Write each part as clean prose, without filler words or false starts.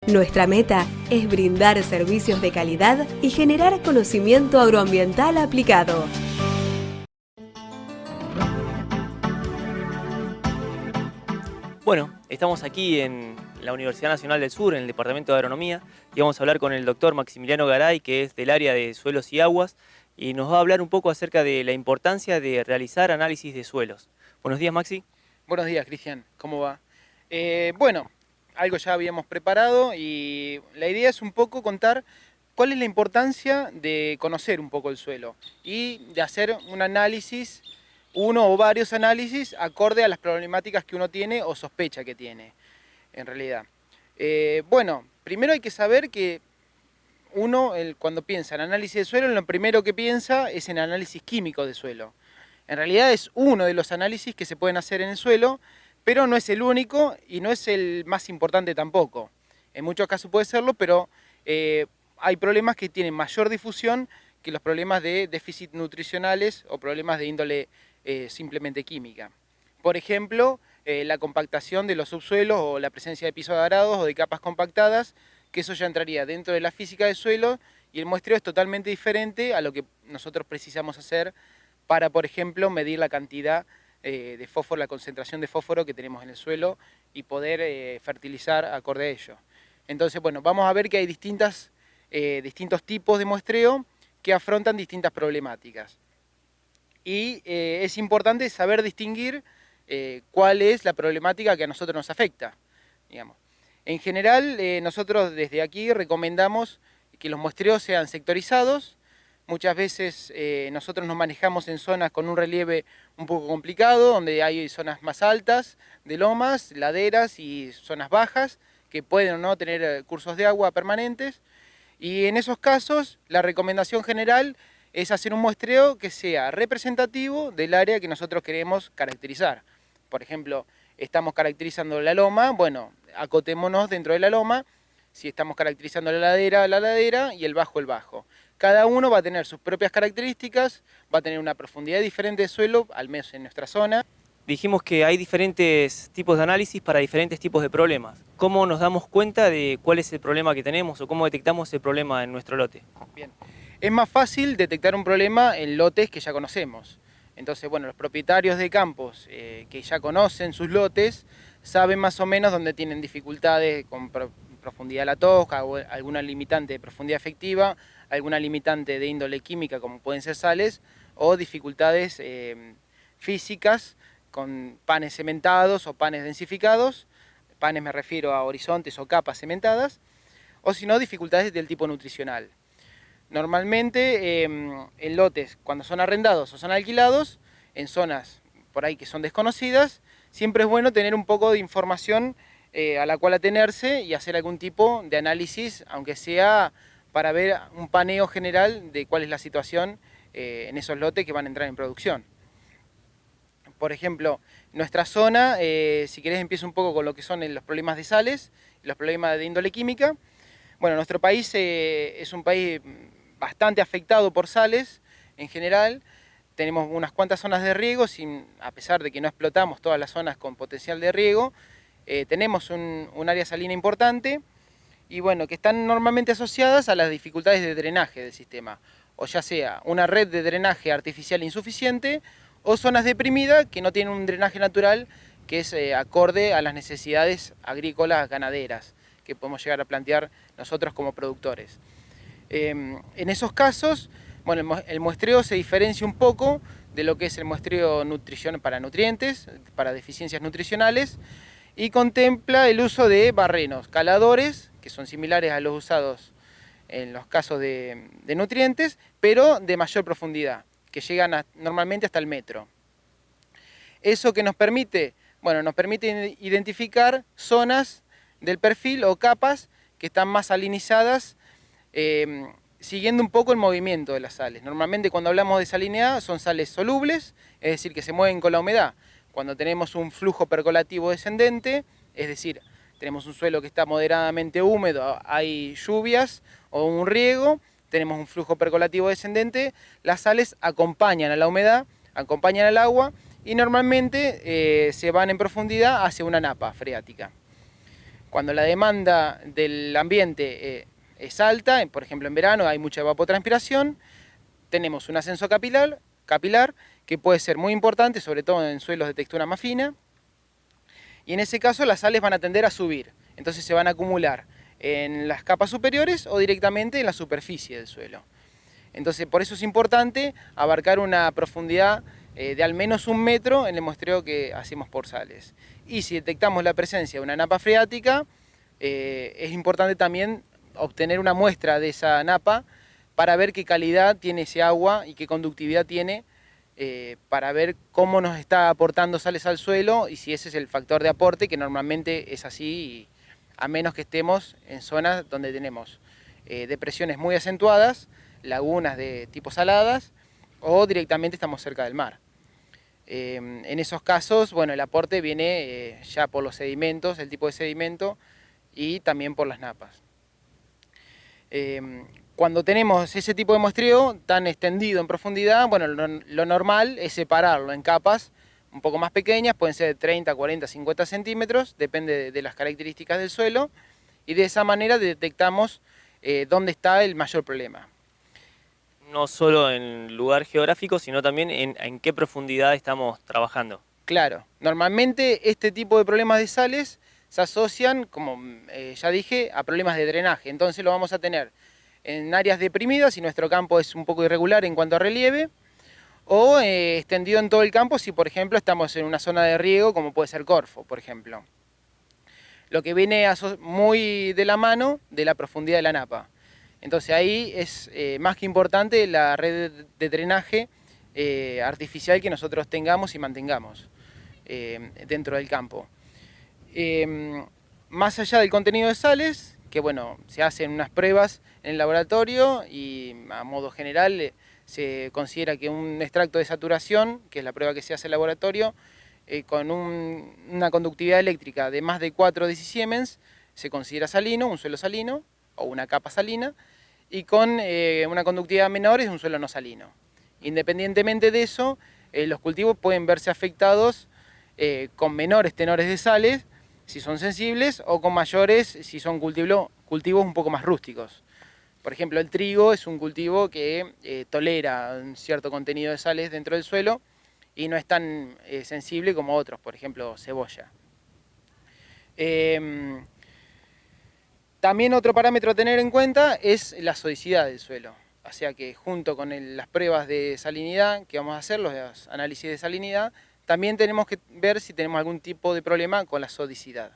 Nuestra meta es brindar servicios de calidad y generar conocimiento agroambiental aplicado. Bueno, estamos aquí en la Universidad Nacional del Sur, en el Departamento de Agronomía, y vamos a hablar con el doctor Maximiliano Garay, que es del área de suelos y aguas, y nos va a hablar un poco acerca de la importancia de realizar análisis de suelos. Buenos días, Maxi. Buenos días, Cristian. ¿Cómo va? Bueno, algo ya habíamos preparado y la idea es un poco contar cuál es la importancia de conocer un poco el suelo y de hacer un análisis, uno o varios análisis, acorde a las problemáticas que uno tiene o sospecha que tiene, en realidad. Bueno, primero hay que saber que uno, cuando piensa en análisis de suelo, lo primero que piensa es en análisis químico de suelo. En realidad es uno de los análisis que se pueden hacer en el suelo, pero no es el único y no es el más importante tampoco. En muchos casos puede serlo, pero hay problemas que tienen mayor difusión que los problemas de déficit nutricionales o problemas de índole simplemente química. Por ejemplo, la compactación de los subsuelos o la presencia de pisos arados o de capas compactadas, que eso ya entraría dentro de la física del suelo, y el muestreo es totalmente diferente a lo que nosotros precisamos hacer para, por ejemplo, medir la cantidad de fósforo, la concentración de fósforo que tenemos en el suelo y poder fertilizar acorde a ello. Entonces, bueno, vamos a ver que hay distintos tipos de muestreo que afrontan distintas problemáticas. Y es importante saber distinguir cuál es la problemática que a nosotros nos afecta, digamos. En general, nosotros desde aquí recomendamos que los muestreos sean sectorizados. Muchas veces nosotros nos manejamos en zonas con un relieve un poco complicado, donde hay zonas más altas, de lomas, laderas y zonas bajas, que pueden o no tener cursos de agua permanentes. Y en esos casos, la recomendación general es hacer un muestreo que sea representativo del área que nosotros queremos caracterizar. Por ejemplo, estamos caracterizando la loma, bueno, acotémonos dentro de la loma. Si estamos caracterizando la ladera y el bajo. Cada uno va a tener sus propias características, va a tener una profundidad diferente de suelo, al menos en nuestra zona. Dijimos que hay diferentes tipos de análisis para diferentes tipos de problemas. ¿Cómo nos damos cuenta de cuál es el problema que tenemos o cómo detectamos el problema en nuestro lote? Bien, es más fácil detectar un problema en lotes que ya conocemos. Entonces, bueno, los propietarios de campos que ya conocen sus lotes saben más o menos dónde tienen dificultades con profundidad de la tosca, o alguna limitante de profundidad efectiva, alguna limitante de índole química como pueden ser sales, o dificultades físicas con panes cementados o panes densificados. Panes me refiero a horizontes o capas cementadas, o si no, dificultades del tipo nutricional. Normalmente en lotes, cuando son arrendados o son alquilados, en zonas por ahí que son desconocidas, siempre es bueno tener un poco de información a la cual atenerse y hacer algún tipo de análisis, aunque sea para ver un paneo general de cuál es la situación en esos lotes que van a entrar en producción. Por ejemplo, nuestra zona, si querés empiezo un poco con lo que son los problemas de sales, los problemas de índole química. Bueno, nuestro país es un país bastante afectado por sales en general. Tenemos unas cuantas zonas de riego, a pesar de que no explotamos todas las zonas con potencial de riego. Tenemos un área salina importante y bueno, que están normalmente asociadas a las dificultades de drenaje del sistema, o ya sea una red de drenaje artificial insuficiente o zonas deprimidas que no tienen un drenaje natural que es acorde a las necesidades agrícolas ganaderas que podemos llegar a plantear nosotros como productores. En esos casos, bueno, el muestreo se diferencia un poco de lo que es el muestreo para nutrientes, para deficiencias nutricionales, y contempla el uso de barrenos, caladores, que son similares a los usados en los casos de nutrientes, pero de mayor profundidad, que llegan normalmente hasta el metro. ¿Eso que nos permite? Bueno, nos permite identificar zonas del perfil o capas que están más salinizadas, siguiendo un poco el movimiento de las sales. Normalmente cuando hablamos de salinidad son sales solubles, es decir, que se mueven con la humedad. Cuando tenemos un flujo percolativo descendente, es decir, tenemos un suelo que está moderadamente húmedo, hay lluvias o un riego, tenemos un flujo percolativo descendente, las sales acompañan a la humedad, acompañan al agua y normalmente se van en profundidad hacia una napa freática. Cuando la demanda del ambiente es alta, por ejemplo en verano hay mucha evapotranspiración, tenemos un ascenso capilar que puede ser muy importante, sobre todo en suelos de textura más fina, y en ese caso las sales van a tender a subir, entonces se van a acumular en las capas superiores o directamente en la superficie del suelo. Entonces por eso es importante abarcar una profundidad de al menos 1 metro en el muestreo que hacemos por sales. Y si detectamos la presencia de una napa freática, es importante también obtener una muestra de esa napa para ver qué calidad tiene ese agua y qué conductividad tiene, para ver cómo nos está aportando sales al suelo y si ese es el factor de aporte, que normalmente es así, a menos que estemos en zonas donde tenemos depresiones muy acentuadas, lagunas de tipo saladas o directamente estamos cerca del mar. En esos casos, bueno, el aporte viene ya por los sedimentos, el tipo de sedimento y también por las napas. Cuando tenemos ese tipo de muestreo tan extendido en profundidad, bueno, lo normal es separarlo en capas un poco más pequeñas, pueden ser de 30, 40, 50 centímetros, depende de las características del suelo, y de esa manera detectamos dónde está el mayor problema. No solo en lugar geográfico, sino también en qué profundidad estamos trabajando. Claro, normalmente este tipo de problemas de sales se asocian, como ya dije, a problemas de drenaje. Entonces lo vamos a tener en áreas deprimidas si nuestro campo es un poco irregular en cuanto a relieve, o extendido en todo el campo si, por ejemplo, estamos en una zona de riego como puede ser Corfo, por ejemplo. Lo que viene muy de la mano de la profundidad de la napa. Entonces ahí es más que importante la red de drenaje artificial que nosotros tengamos y mantengamos dentro del campo. Más allá del contenido de sales, que bueno, se hacen unas pruebas en el laboratorio y a modo general se considera que un extracto de saturación, que es la prueba que se hace en el laboratorio, con una conductividad eléctrica de más de 4 decisiemens, se considera salino, un suelo salino, o una capa salina, y con una conductividad menor es un suelo no salino. Independientemente de eso, los cultivos pueden verse afectados con menores tenores de sales, si son sensibles, o con mayores si son cultivos un poco más rústicos. Por ejemplo, el trigo es un cultivo que tolera un cierto contenido de sales dentro del suelo y no es tan sensible como otros, por ejemplo, cebolla. También otro parámetro a tener en cuenta es la sodicidad del suelo. O sea que junto con las pruebas de salinidad que vamos a hacer, los análisis de salinidad, también tenemos que ver si tenemos algún tipo de problema con la sodicidad.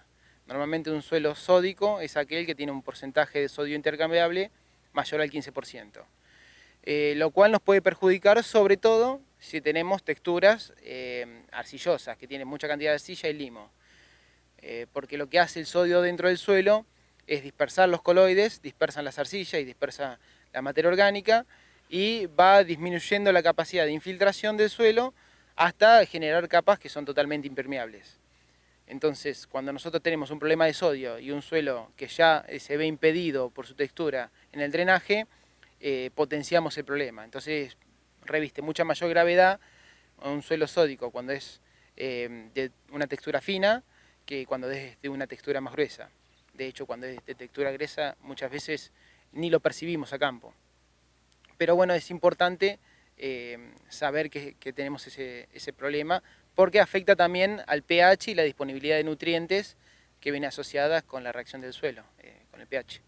Normalmente un suelo sódico es aquel que tiene un porcentaje de sodio intercambiable mayor al 15%. Lo cual nos puede perjudicar sobre todo si tenemos texturas arcillosas, que tienen mucha cantidad de arcilla y limo. Porque lo que hace el sodio dentro del suelo es dispersar los coloides, dispersan las arcillas y dispersa la materia orgánica y va disminuyendo la capacidad de infiltración del suelo hasta generar capas que son totalmente impermeables. Entonces, cuando nosotros tenemos un problema de sodio y un suelo que ya se ve impedido por su textura en el drenaje, potenciamos el problema. Entonces, reviste mucha mayor gravedad un suelo sódico cuando es de una textura fina que cuando es de una textura más gruesa. De hecho, cuando es de textura gruesa, muchas veces ni lo percibimos a campo. Pero bueno, es importante saber que tenemos ese problema, porque afecta también al pH y la disponibilidad de nutrientes que viene asociada con la reacción del suelo, con el pH.